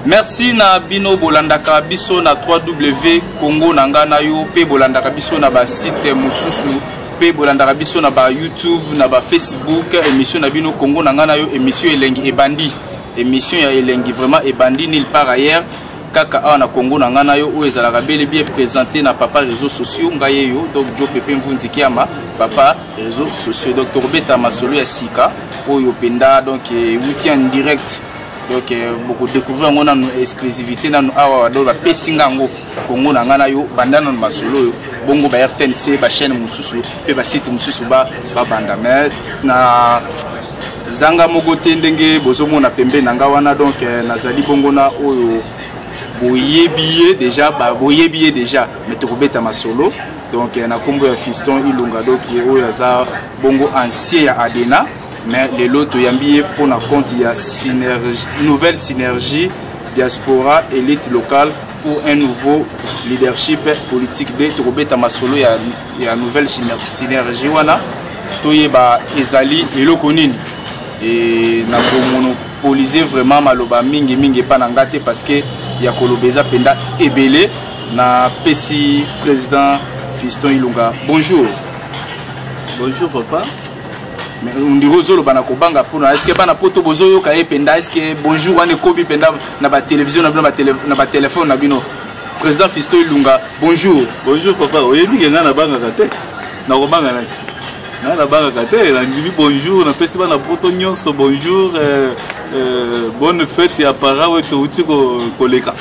Merci na bino bolandaka biso na 3W Congo nangana yo pe bolandaka biso na ba site mususu pe bolandaka biso na ba YouTube na ba Facebook émission na bino Congo nangana yo émission elengi ebandi émission ya elengi vraiment ebandi nulle part ailleurs kaka awa na Congo nangana yo o ezalaka bel bien présenté na papa réseaux sociaux ngaye yo donc Joe Pepe Mvundi Kiama papa réseaux sociaux Dr Beta Masolo ya Sika oyo penda donc outil en direct. Donc beaucoup découvrir on a une exclusivité na awa do ba pesingango Congo nangana yo bandana na masolo bongo ba RTNC ba chaîne mususu pe ba site mususu ba banda mais na zanga mogote ndenge bozomona pembe nanga wana donc nazali bongo na oyo boyebiye déjà mais to kobeta masolo donc na kombo ya Fiston Ilunga donc oyo za bongo ancien ya Adena. Mais les lots yambié pour na compte il y a nouvelle synergie diaspora élite locale pour un nouveau leadership politique de Tobeta Masolo il y a nouvelle synergie wana toyeba ezali eloko nini et na monopoliser vraiment maloba mingi pa na ngate parce que ya kolobeza penda ebele na pesi président Fiston Ilunga. Bonjour papa. Mais on dit Rosolo Banakobanga pour est-ce que Bana Poto Bozoyo Kaye Penda, est-ce que bonjour, on est Kobi Penda, na ba télévision, na ba téléphone, na bino. Président Fiston Ilunga, bonjour. Bonjour papa, oyebi nga na banga kate. Na kobanga na banga kate, na ndibi bonjour, na pesi bana poto nyonso bonjour, bonne fête ya para weto uti koleka.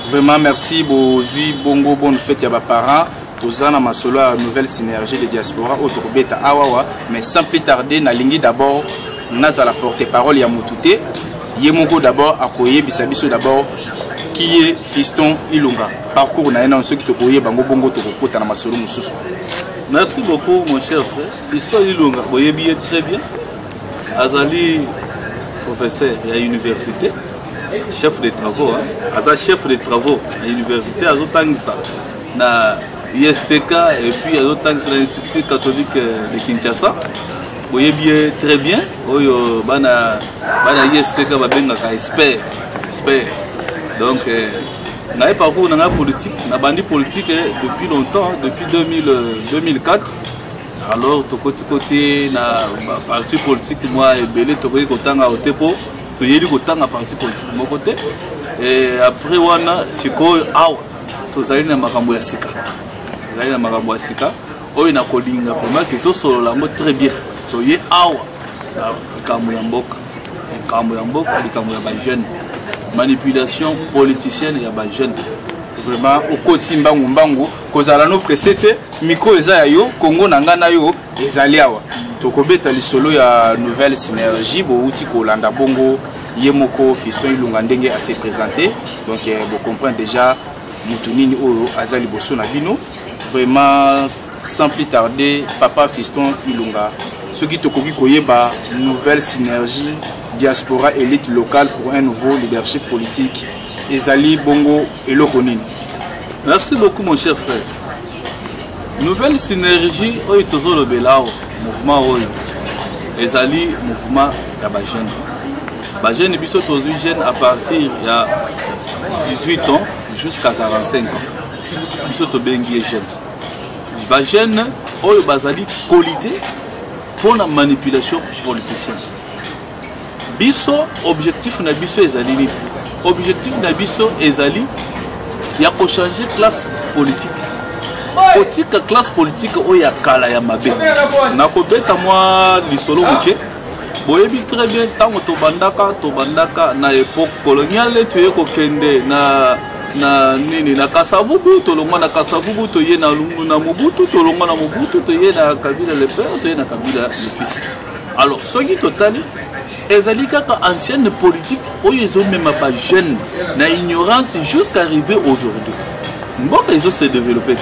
Vraiment merci bozui bongo bonne fête ya ba parents. Tozana masolo à nouvelle synergie de diaspora autour beta awawa mais sans plus tarder na lingi d'abord naza la porte-parole ya mutute yemoko d'abord akoye bisabiso d'abord qui est Fiston Ilunga parcours na ena ceux qui te koye bango bongo to kokota na masolo mususu. Merci beaucoup mon cher frère. Fiston Ilunga boyebi très bien azali professeur à l'université chef de travaux aza chef de travaux à l'université azotangisa na ISTK et puis à l'Institut catholique de Kinshasa. Vous voyez bien, très bien. Bana ISTK va bien expert. Donc, on a parcours dans la politique, on a bandit politique depuis longtemps, depuis 2004. Alors, côté na parti politique, moi et Belé, tu vois qu'autant à Otepo, tu y es autant à parti politique de mon côté. Et après, on a c'est quoi tu sais na makambo ya sika. Na makambo ya sika oyo na kolinga vraiment que to solo lango très bien to ye awa na likambo ya mboka likambo ya ba jeune manipulation politicienne ya ba jeune vraiment okoti mbangu kozala no presete micro eza ya yo Congo nangana yo ezali awa tokobeta lisolo ya nouvelle synergie bo uti kolanda bongo yemoko Fiston Ilunga ndenge a se présenter donc vous comprenez déjà mutunini oyo azali boso na bino. Vraiment, sans plus tarder, papa Fiston Ilunga. Ce qui te koyeba nouvelle synergie diaspora élite locale pour un nouveau leadership politique. Ezali Bongo et Lokonine. Merci beaucoup mon cher frère. Nouvelle synergie, oyo tozo le belao, mouvement oyo. Ezali mouvement ya ba jeune. Ba jeune biso tozu jeune à partir ya 18 ans jusqu'à 45 ans. Biso to bengi jeune. Ba jeune oyo bazali qualité pour la manipulation politicienne. Biso objectif na biso ezali ni. Objectif na biso ezali ya ko changer classe politique. Politique classe politique oyo kala ya mabe. Na ko beta moi lisolo muke. Boyebi très bien tango to bandaka na époque coloniale tu ko kende na nini na Kasavubu tolongwa na Kasavubu to ye na Lungu na Mobutu tolongwa na Mobutu to ye na Kabila le père to ye na Kabila le fils. Alors ce qui total ezali kaka ancienne politique oyo ezo même pas jeune na ignorance jusqu'à arriver aujourd'hui. Mboka ezo se développer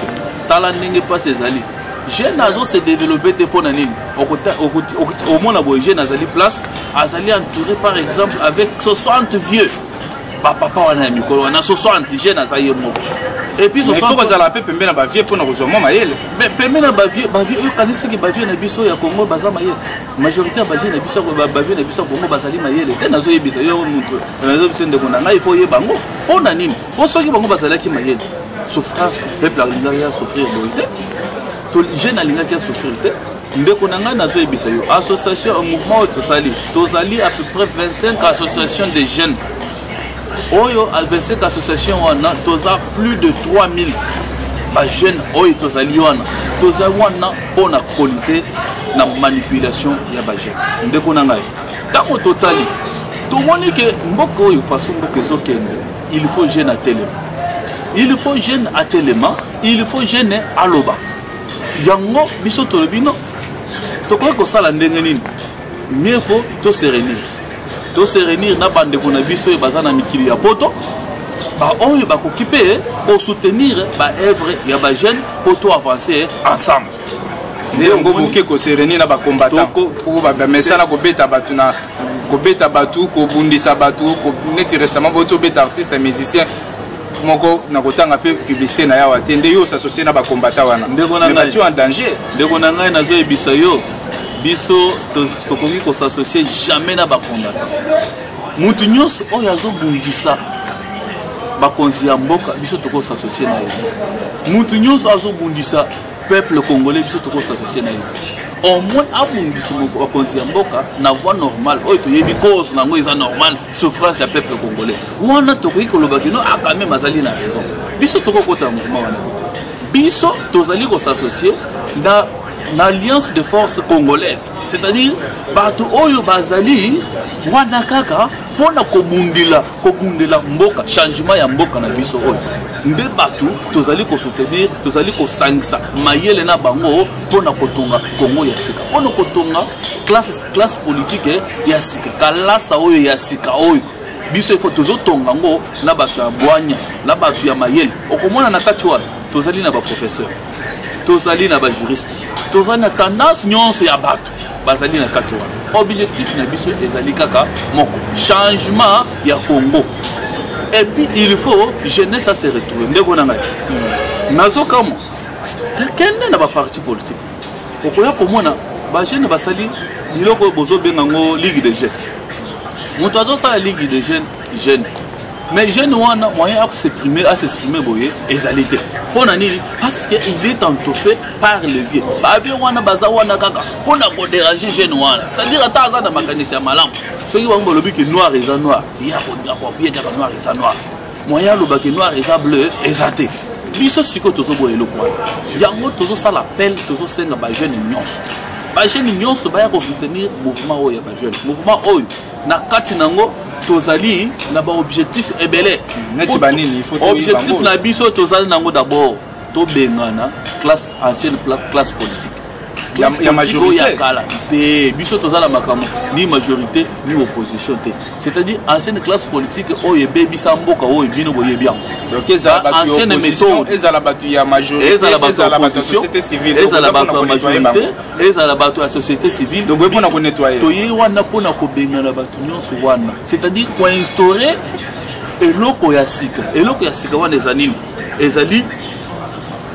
tala ndenge pas ezali jeune azo se développer te pona nini au moins na boye jeune azali place azali entouré par exemple avec 60 vieux papa wana ya mikolo wana soso antigène aza ye moko et puis il faut que ça la paix pembe na ba vie pour na kozoma mayele mais pembe na ba vie oyo kanisi ki ba vie na biso ya Congo baza mayele majorité ya ba vie na biso ko ba vie na biso Congo bazali mayele te nazo yebisa yo mutu nazo bisende kona ngai faut ye bango pona nini po soki bango bazali ki mayele souffrance peuple alinga souffrir boité to jeune alinga ki souffrir te ndeko na ngai nazo yebisa yo association un mouvement tozali à peu près 25 associations de jeunes oyo à 25 associations wana toza plus de 3000 ba jeunes oyo tozali wana pona qualité na manipulation ya ba jeunes ndeko na ngai tango totali tomoni ke mboko oyo façon mboko ezokende il faut jeune à telema il faut jeune à telema il faut jeune à loba yango biso tolobino tokoki kosala ndenge nini mieux faut to se réunir na bandeko na biso oyo baza na mikili ya poto oyo bakoki mpe kosoutenir baœuvre ya bajeune po to avancer ensemble nde yango boke kose réunir na bacombattant po bamesana kobeta bato kobundisa bato neti récemment boti obeta artiste musicien moko na kotanga pe publicité na yawa te nde yo s'associer na bacombattant wana ndeko na ngai en danger ndeko na ngai nazo yebisa yo biso tokoki kos'associer jamais na bacombattant mutu nyonso oyo azobundisa bakonzi ya mboka biso tokos'associer na ye mutu nyonso azobundisa peuple congolais biso tokos'associer na ye au moins abundisa bakonzi ya mboka na voie normale oyo toyebi cause nango eza normal souffrance ya peuple congolais wana tokoki koloba kino quand même azali na raison biso tokokota mouvement wana biso tozali kos'associer na l'alliance de forces congolaises, c'est-à-dire bato oyo bazali wana kaka pona kobundila mboka changement ya mboka na biso oyo nde bato tozali ko soutenir tozali ko sangisa mayele na bango pona kotonga Congo ya sika pona kotonga classe politique ya sika kalasa oyo ya sika oyo biso ifo tozotonga ngo na bato ya bwanya na bato ya mayele okomona na kati wana tozali na ba professeur tozali na ba juriste tozali na tendance nyonso ya bato bazali na kati wana objectif na biso ezali kaka moko changement ya Congo et puis il faut jeunesse à se retrouver ndeko na ngai nazokamo takende na ba parti politique okoya komona ba jeune basali biloko bozo benga ngo ligue de jeunes moto azosala ligue de jeunes mais jeune wana moyen à s'exprimer boye ezalité pona nini parce que il est entouré par le vieux ba vieux wana baza wana kaka pona ko déranger jeune wana c'est-à-dire ata aza na makanisi ya malamu soki bango lobi que noir eza noir ya ko bien ka noir eza noir moyen loba que noir eza bleu ezate biso siko tozo boye lokwa yango tozo sala appel tozo senga ba jeune nyonso baya ko soutenir mouvement oyo ba jeune mouvement oyo na kati nango tozali na ba objectif ebele neti banini il faut objectif na biso tozali nango d'abord to bengana classe ancienne classe politique ya majorité ya kala te biso tozala makambo ni majorité ni opposition te c'est-à-dire ancienne classe politique oyo bebisa mboka oyo bino boyebi yango donc ancienne méthode ezala batu ya majorité ezala batu ya société civile ezala batu ya majorité ezala batu ya société civile donc pona ko nettoyer toye wana pona ko bengana batu nyonso wana c'est-à-dire ko instaurer eloko ya sika wana ezali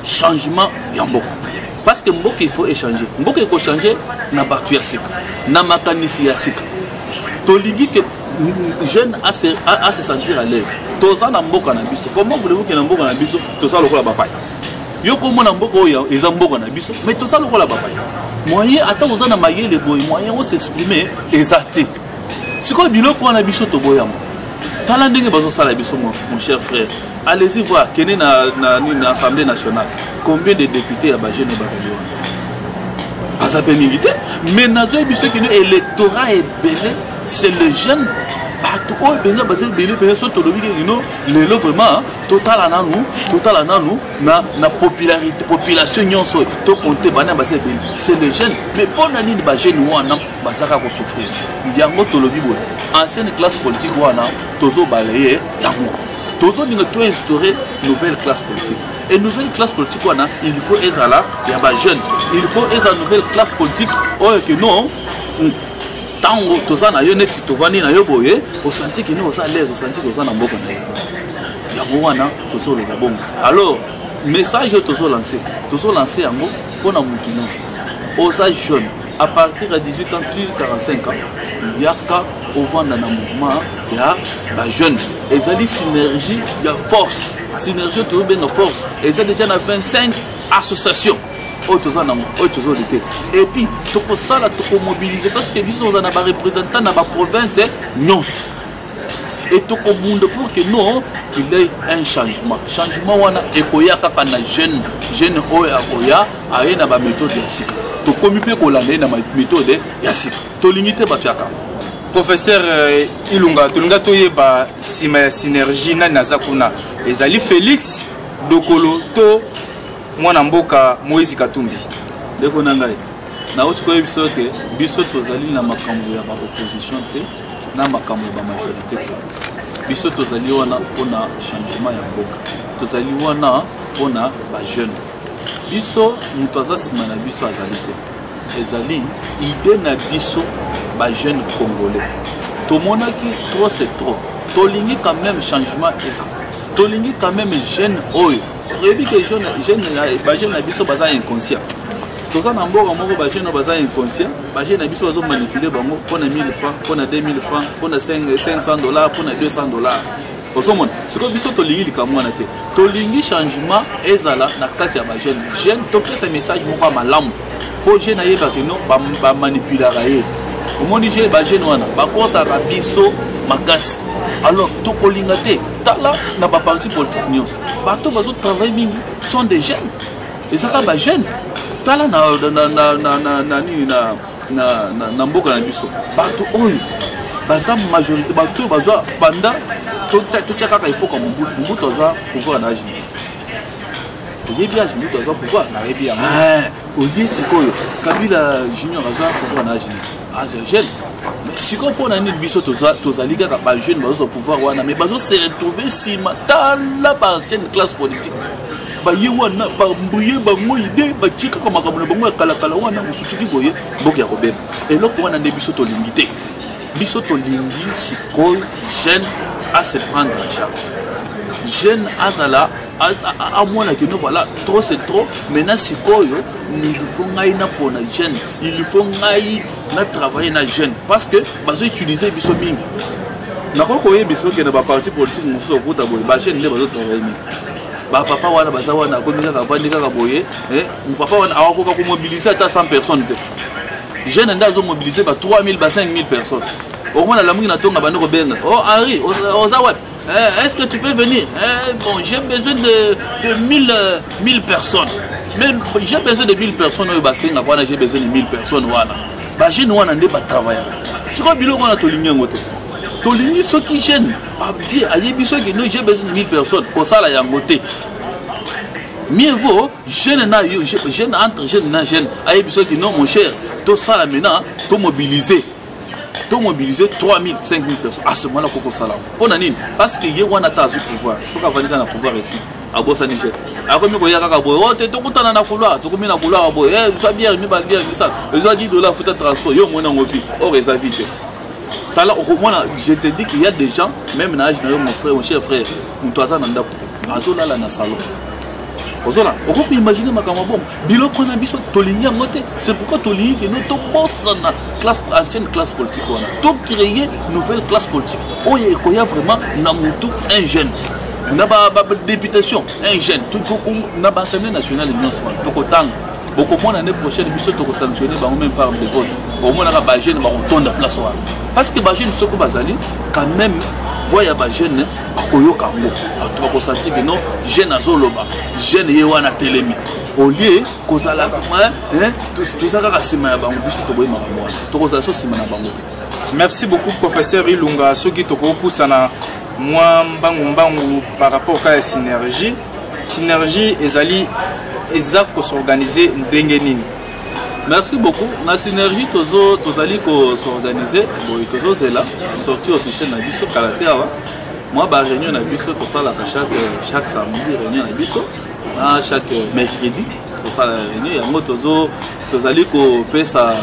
changement ya mboka parce que mboka il faut échanger mboka il faut changer na batu ya sika na makanisi ya sika toligi que jeune à se sentir à l'aise toza na mboka na biso comment voulez-vous que na mboka na biso toza lokola bapaya yo komo na mboka oyo eza mboka na biso mais toza lokola bapaya moyen ata oza na mayele boy moyen o s'exprimer ezate siko biloko wana biso to boyamo tala ndenge bazosala biso mon cher frère allez-y voir kene na Assemblée nationale combien de députés ya ba jeune bazali wana azape mingi te mais nazo biso kene électorat ebele c'est le jeune bato oyo penza bazali belé penza so tolobi kino lelo vraiment total nanu na popularité population nyonso to compter bana bazali belé c'est le jeune mais pona nini ba jeune wana bazaka ko souffrir yango tolobi boy ancienne classe politique wana tozo balayer yango tozo ninga to instaurer nouvelle classe politique et nouvelle classe politique wana il faut ezala ya ba jeune il faut ezala nouvelle classe politique oyo que non tango toza na yo neti tovandi na yo boye osanti que nous oza à l'aise osanti que oza na mboka na yo yango wana tozoloba bongo alors message oyo tozolancé yango mpona mutu nyonso oza jeune à partir de 18 ans tu 45 ans yaka ovanda na mouvement ya bajeune ezali synergie ya force synergie tozobenga force eza déjà na 25 associations et puis tokosala tokomobiliser parce que biso toza na barepresentant na baprovince nyonso et tokobunda pour que nous il y ait un changement wana ekoya kaka na jeune oyo akoya aye na baméthode ya sika tokomi mpe kolanda na méthode ya sika tolingi te bato yaka professeur Ilunga tolinga toyeba nsima ya synergie nani naza kuna ezali Félix Dokolo to mwana mboka Moïse Katumbi ndeko na ngai nauti koyebi biso ke biso tozali na makambo ya baopposition te na makambo ya bamajorité te biso tozali wana mpona changement ya mboka tozali wana mpona bajeune biso moto aza nsima na biso azali te ezali ide na biso bajeune congolais tomonaki trop c'est trop tolingi quand même changement eza tolingi quand même jeune oyo oyebi ke bajeune na biso baza inconscient toza na mboka moko bajeune baza inconscient bajeune na biso bazomanipule bango mpona 1000 francs mpona 2000 francs mpona 500 dollars mpona 200 dollars osomona sikoyo biso tolingi likambo wana te tolingi changement ezala na kati ya bajeune jeune topesa message moko ya malamu mpo jeune ayebaki no bamanipulaka ye omoni jeune bajeune wana bakosaka biso makasi alors tokolinga te tala na baparti politique nyonso bato bazotravaille mingi sont des jeunes ezaka bajeune tala na mboka na biso bato oyo baza majorité bato oyo bazwa banda totia kaka epoka mobutu aza pouvoir na agine oyebi age mobutu aza pouvoir nayebi yango olie sikoyo Kabila junior aza pouvoir na agine aza jeune mais sikoyo mpona nini biso tozali kaka bajeune bazozwa pouvoir wana mais bazose retrouve nsima tala baancienne classe politique baye wana bambuye bango ide batie kaka makambo na bango ya kalakala wana mosutuki boye mboka ya kobela eloko wana nde biso tolingi te biso tolingi sikoyo jeune à se prendre en charge jeune azala amona que nous voilà trop c'est trop maintenant sikoyo il faut ngai na pona jeune il faut ngai na travailler na jeune parce que bazo utiliser biso mingi nakoko ye biso ke na ba parti politique muso okuta boye ba jeune nde bazo travailler mingi ba papa wana baza wana komika ka vandi kaka boye papa wana awakoka ko mobiliser ata 100 personnes te jeune ndazo mobiliser ba 3000 ba 5000 personnes au moins la mungi na tonga bande ko benga oh Henri oza est-ce que tu peux venir bon j'ai besoin de 1000 personnes même j'ai besoin de 1000 personnes au bassin wana j'ai besoin de 1000 personnes wana ba jeune wana nde ba travailler siko biloko wana tolingi ngote tolingi soki jeune ba vie ayebi soki no j'ai besoin de 1000 personnes ko sala yango te mieux vaut jeune na yo jeune entre jeune na jeune ayebi soki non mon cher to sala maintenant to mobiliser 3000, 5000 personnes. À ce moment-là, il faut ça. Pour nani? Parce que y a un pouvoir. Ce qu'on va dire dans le pouvoir ici, à Bossa Niger. À comme il y a un boy, oh, t'es tout content dans la couloir, tu combien la couloir, boy, eh, ça bien, mais bien, ça. Ils ont dit $, faut transport, yo, mon envie, or les invités. Tala, au moins, je te dis qu'il y a des gens, même dans l'âge de mon frère, mon cher frère, mon toisin dans le Azola, là, dans le salon. Ozola, on peut imaginer ma camarade. Bilo qu'on a biso toligna moté. C'est pourquoi toligna que nous to boss na classe ancienne classe politique on a. To créer nouvelle classe politique. Oh il y a vraiment na mutu un jeune. Na ba députation un jeune. Tout na ba assemblée nationale nationale. To tang. Beaucoup moins l'année prochaine biso to sanctionner ba même par de vote. Au moins na ba jeune ba on de place wa. Parce que ba jeune soko bazali quand même voya ba jeune akoyoka ngo tu vas ressentir que non jeune azoloba jeune yewana telemi au lieu kozala tout ça ka sima ya bango biso to boye makamwa to kozala so sima na bango te. Merci beaucoup professeur Ilunga soki to ko pusana moi mbangu par rapport à la synergie ezali ezako s'organiser ndenge nini. Merci beaucoup. La synergie, tozali ko s'organiser. Bon, tozo zela sortie officielle na biso kalatea. Moi, ba réunion na biso to sala chaque samedi réunion na biso. Chaque mercredi to sala réunion. Yango tozali ko pesa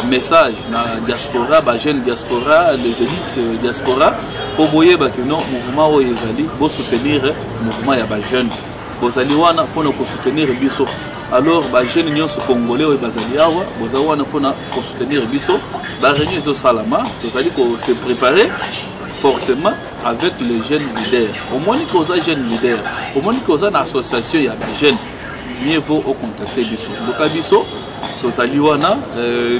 message na diaspora, ba jeune diaspora, les élites diaspora pour boyer ba que non mouvement o ezali bo soutenir mouvement ya ba jeune bozali wana pour nous soutenir biso. Alors ba jeune nyonso congolais o bazali awa bozali wana pour nous soutenir biso ba réunion zo salama tozali ko se préparer fortement avec les jeunes leaders. Au moins que aux jeunes leaders, au moins que aux associations il y a des jeunes, mieux vaut au contacter biso. Donc biso tozali wana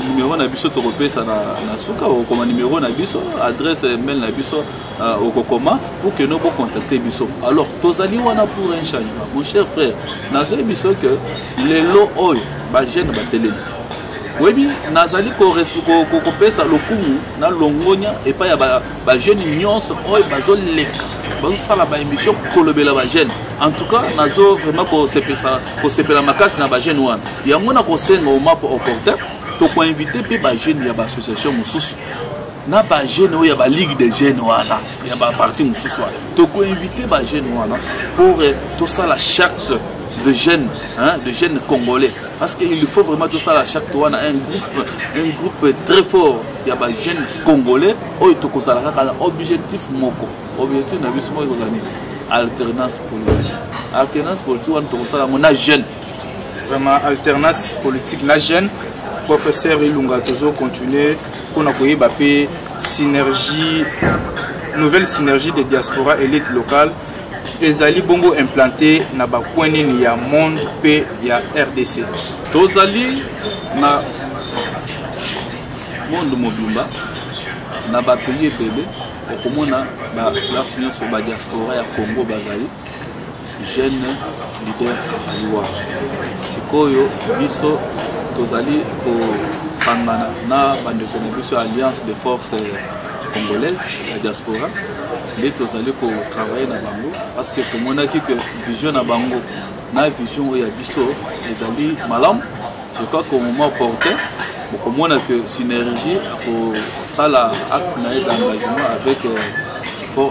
numéro na biso torope ça na suka ou comme numéro na biso adresse mail na biso au kokoma pour que nous contacter biso. Alors tozali wana pour un changement. Mon cher frère, nazo biso que les lots oy ba jeune ba télé. Oui, nazali ko pesa lokumu na longonya et pas ya ba jeune nyonso oy bazo leka bazo sala ba émission kolobela ba jeune. En tout cas nazo vraiment ko sepela makasi na ba jeune wana yango na ko senga au map opportun to ko inviter pe ba jeune ya ba association mususu na ba jeune oya ba ligue de jeunes wana ya ba parti mususu to ko inviter ba jeune wana pour tout ça la charte de jeunes congolais. Parce qu'il faut vraiment tout ça à chaque fois un groupe très fort. Il y a des jeunes congolais qui ont un objectif moko. Objectif na biso mo kozani alternance politique. Alternance politique on a jeune. Vraiment alternance politique na jeune. Professeur Ilunga toujours continuer pour nous payer synergie nouvelle synergie de diaspora élite locale. Ezali bongo implanté na bakweni ni ya monde pe ya RDC. Tozali na monde mobimba na ba pays bébé okomona ba place nyonso ba diaspora ya Congo bazali jeune leader azali wa. Sikoyo biso tozali ko sangana na bande ko biso alliance de forces congolaises la diaspora. Les tozali ko travailler na bango parce que tout le monde a que vision na bango na vision o ya biso ezali malam. Je crois qu'au moment opportun au moins que synergie pour ça la acte d'engagement avec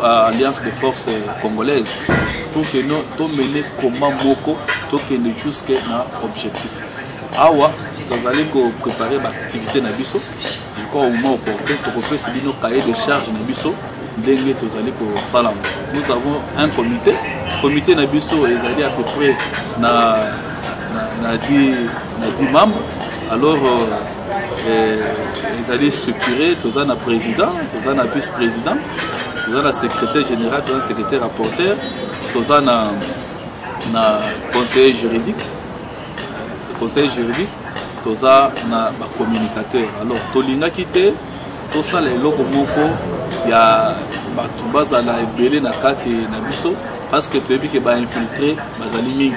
alliance de forces congolaises pour que nous to mener comment moko to que ne jusqu'à na objectif awa tozali ko préparer ba activité na biso. Je crois au moment opportun to ko faire bino cahier de charge na biso. Nous avons un comité Nabiso est à peu près na 10 membres. Alors ils allaient structurer, tous un président, tous un vice-président, tous un secrétaire général, tous un secrétaire rapporteur, tous un conseiller juridique, tous un communicateur. Alors Tolinga quitté, tout ça les locaux il y a tout bazala ebele na kati na biso parce que tu as vu que ba infiltrer bazali mingi.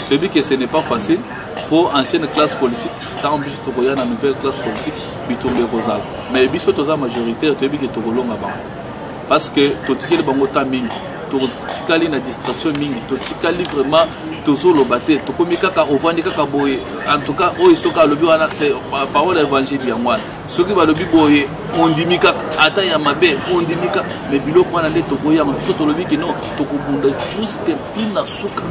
Tu as vu que ce n'est pas facile pour ancienne classe politique tant biso to koya na nouvelle classe politique bitombe kozala mais biso toza majoritaire tu as vu que to kolonga ba parce que to tikeli bango ta mingi to tikali na distraction mingi to tikali vraiment tozo lobate to komika ovandi kaka boye en tout cas o isoka lobi wana c'est parole évangile ya mwana soki ba lobi boye on dimika ata ya mabe on dimika mais biloko wana nde tokoya biso to lobi que non to kobunda juste pina suka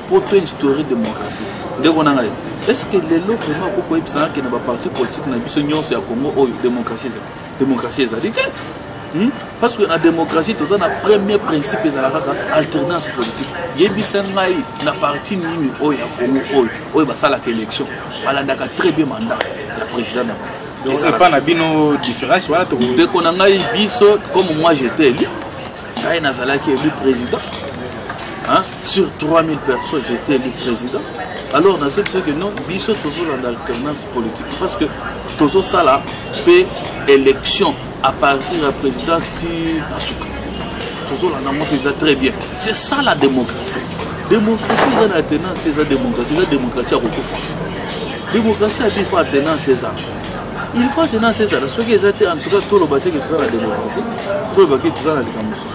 pour te instaurer démocratie ndeko nanga est-ce que les lots vraiment ko ebisana que na ba parti politique na biso nyonso ya Congo o démocratie ezali te. Parce que la démocratie, tout ça, le premier principe est la alternance politique. Il y a na parti nini oya Congo oya basala élection. Voilà ndaka très bien mandat la président. Donc c'est pas na bino différence voilà to. Dès qu'on a eu biso comme moi j'étais élu, Gaï Nazalaki élu président. Hein? Sur 3000 personnes, j'étais élu président. Alors on a dit que non, biso toujours l'alternance politique parce que toujours ça là paix élection à partir de la présidence de Nasuka. Toujours la namon déjà très bien. C'est ça la démocratie. Démocratie c'est la alternance, c'est la démocratie. La démocratie à Rokofa. Démocratie il faut alternance c'est ça. Il faut alternance c'est ça. Ce qui est en tout cas tout le bâti que tout ça la démocratie, tout le bâti tout ça la démocratie.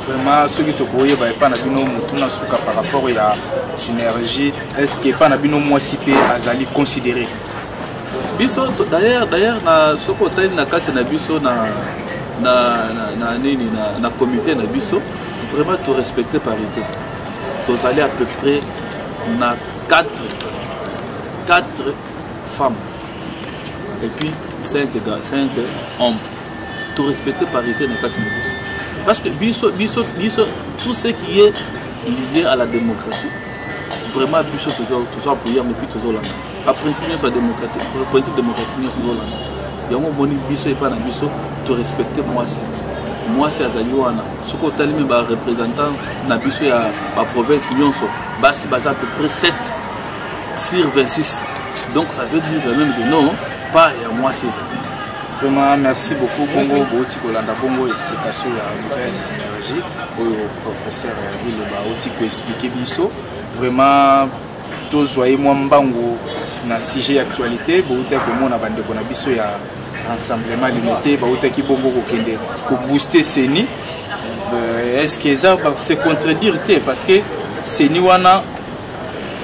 Vraiment ceux qui te croyaient pas na bino mutuna suka par rapport à la synergie. Est-ce que pas na bino moi si peu azali considéré? Biso d'ailleurs na soko tali na kati na biso na comité na biso vraiment tout respecter parité. Tous aller à peu près na 4 femmes. et puis 5 hommes. Tout respecter parité dans le cadre. Parce que tout ce qui est lié à la démocratie, vraiment, biso toujours appuyer, mais puis toujours là. Le principe démocratique, il y a un bon biso et pas un biso, tu respecter moi aussi. Moi c'est Azaliwana. Ce que tu as mis représentant na biso ya la province nyonso, basi baza à peu près 7 sur 26. Donc ça veut dire même que non, pas et moi c'est ça. Vraiment, merci beaucoup. Bongo, Bouti Kolanda, Bongo, explication de la nouvelle synergie. Au professeur Guy Bauti pour expliquer Bisso. Vraiment, tous voyez moi Mbango na sujet d'actualité. Bouti comme on a bandé qu'on a Bisso ya rassemblement limité. Bouti qui Bongo kokende pour booster Seni. Est-ce que ça va se contredire parce que Seni wana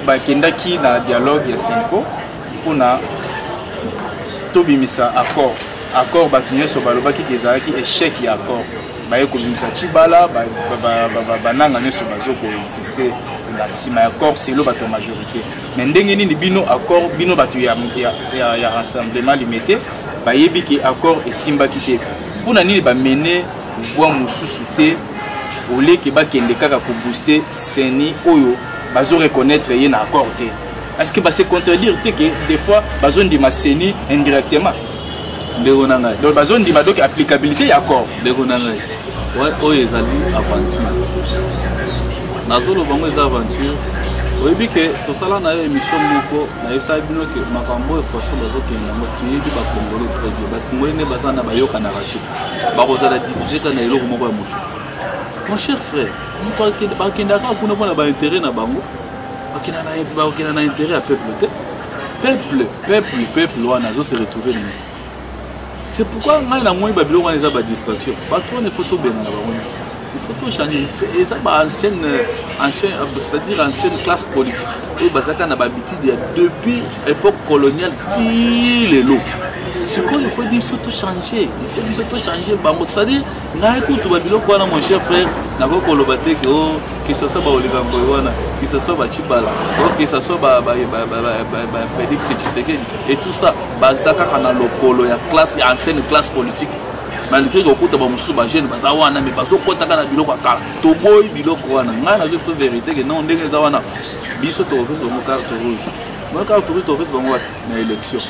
bakenda ki na dialogue ya 5 ans pour na tobimisa accord batunye so balobaki kezalaki échec ya accord baye kobimisa Chibala bananga nyoso bazoko insister na sima ya accord c'est le bato majorité mais ndenge nini bino accord bino bato ya rassemblement limité bayebi ki accord esimbaki te mpona nini bamene voix mosusu te ole ke bakende kaka ko booster Seni oyo bazo reconnaître ye na accord te. Est-ce que se contredire que des fois bazon di Seni indirectement donc bazon di donc applicabilité ya accord ouais oyo ezali aventure nazolo bango eza aventure oyebi ke tosala na yo émission moko na yebisa bino ke makambo e force bazokenda ngo tuyebi ba congolais très bien ba congolais ne bazana bayoka na raté bakozala diviser kana eloko moko ya moto. Mon cher frère muto bakendaka kuna bona ba intérêt na bango bakina na intérêt à peuple wana zo se retrouver. C'est pourquoi on a moins de distraction. Il faut tout bien. Il faut tout changer. C'est ça, c'est-à-dire ancienne classe politique. Et depuis l'époque coloniale, il faut bien surtout changer. Il faut bien surtout changer. C'est-à-dire, mon cher frère, que ce soit Oligambo, que ce soit Chibala, que ce soit et tout ça, bazaka kana lokolo ya classe ya ancienne classe politique. Malgré que okuta ba musu ba jeune bazawana mais bazokota kana biloko akala. To boy biloko wana. Ngana je fais vérité que non ndenge zawana. Biso to office mo carte rouge. Mo carte rouge to office bango na élection.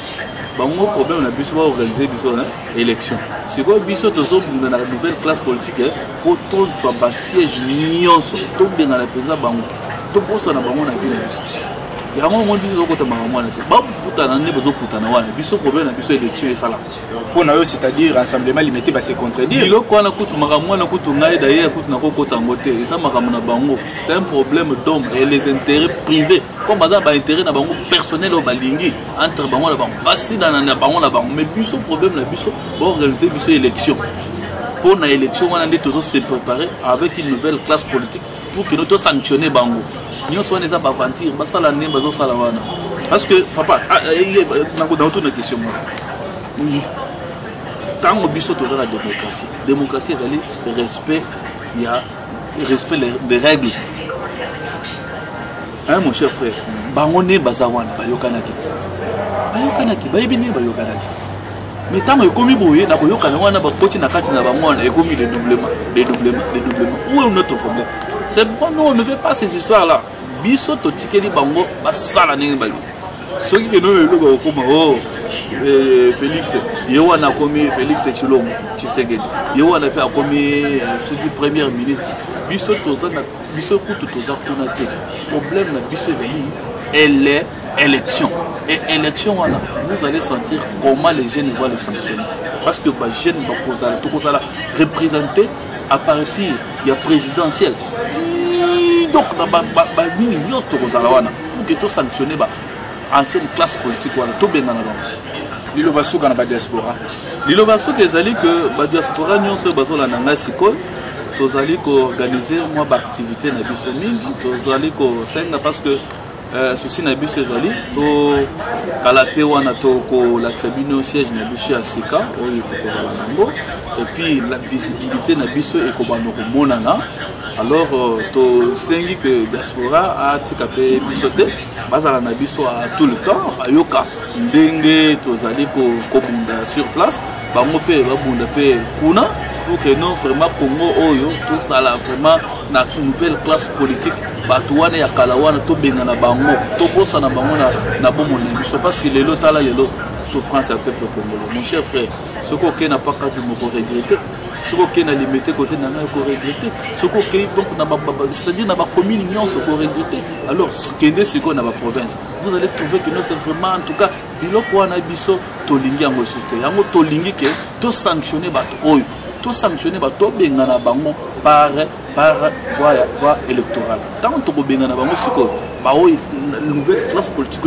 Bango problème na biso ba organiser biso na élection. C'est quoi biso to zo na la nouvelle classe politique pour tous soit ba siège nyonso to benga na président bango. To bossa na bango na ville biso. Il y a un moment où ils ont été biso problème biso élection et ça là pour nous c'est-à-dire rassemblement limité va se contredire c'est un problème d'homme et les intérêts privés comme par exemple intérêt na bango personnel au balingi entre bango la bango basi dans na bango la bango mais biso problème na biso pour organiser biso élection pour na élection on a dit toujours se préparer avec une nouvelle classe politique pour que nous tous sanctionner bango. Nous sommes des aventures, parce que papa, dans toute la question, tant que nous toujours la démocratie, démocratie c'est le respect, il y a le respect des règles. Hein mon cher frère, bangone bazawana bayokanaki, bayokanaki, bayibine bayokanaki. Mais tant que commis boye, na koyokana wana ba coach na kati na bangwana et commis les doublements. Où est notre problème? C'est pourquoi nous on ne fait pas ces histoires là. Biso to tikeli bango basala ningi bali. Ceux qui nous le comme oh Félix, yewana komi Félix Tshilombo Tshisekedi. Yewana fait komi ce qui premier ministre. Biso tozana biso kutu toza kuna te. Problème na biso ezali elle est élection. Et élection wana, vous allez sentir comment les jeunes vont les sanctionner. Parce que les jeunes vont représenter à partir de la présidentielle. Donc, pour que tu sanctionnes l'ancienne classe politique, tout bien dans la Lilo Bassou dans la diaspora. Lilo Bassou, c'est que la diaspora, nous sommes dans la Sikol. Nous allons organiser une activité dans le Bissoming. Nous allons parce que ceci na biso ezali to kalate wana to ko la tribune siège na biso ya sika oyo to kozala nango et puis la visibilité na biso e ko bano ko monana alors to sengi que diaspora a tikape bisote bazala na biso à tout le temps ayoka ndenge tozali ko bunda sur place bango pe ba bunda pe kuna pour que nous vraiment Congo oyo tout ça là vraiment na nouvelle classe politique bato wana ya kala wana to benga na bango to bosa na bango na bomo na biso parce que lelo tala lelo souffrance à peuple congolais mon cher frère ce qu'on n'a pas qu'à du mot regretter ce qu'on a limité côté n'a pas regretter ce qu'on donc c'est-à-dire n'a pas commune non ce qu'on regretter alors ce qu'on a ma province vous allez trouver que nous c'est vraiment en tout cas biloko wana biso to lingi yango juste yango to lingi que to sanctionner bato oyo to sanctionner bato benga na bango par voie électorale tant to benga na bango siko ba oyo nouvelle classe politique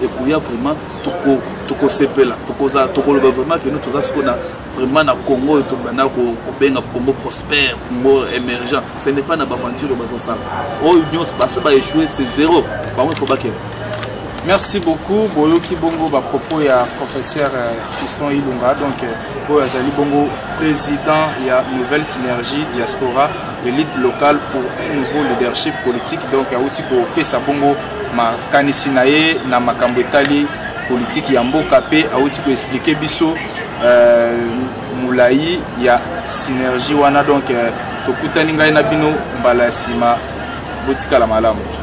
et koya vraiment toko sepela toko loba vraiment que nous tous ce qu'on a vraiment na Congo et to bana ko benga Congo prospère Congo émergent ce n'est pas na aventure bazo ça oyo nyos basa ba échouer c'est zéro bango ko bakela. Merci beaucoup. Boyoki Bongo, propos ya professeur Fiston Ilunga, donc Boyazali Bongo, président et nouvelle synergie diaspora, élite locale pour un nouveau leadership politique. Donc à Outiko Pesa Bongo, ma kanisinaye na makambetali politique yambo kapé à Outiko expliquer biso moulayi ya synergie wana donc tokutani ngai na bino mbala sima botika la malamu.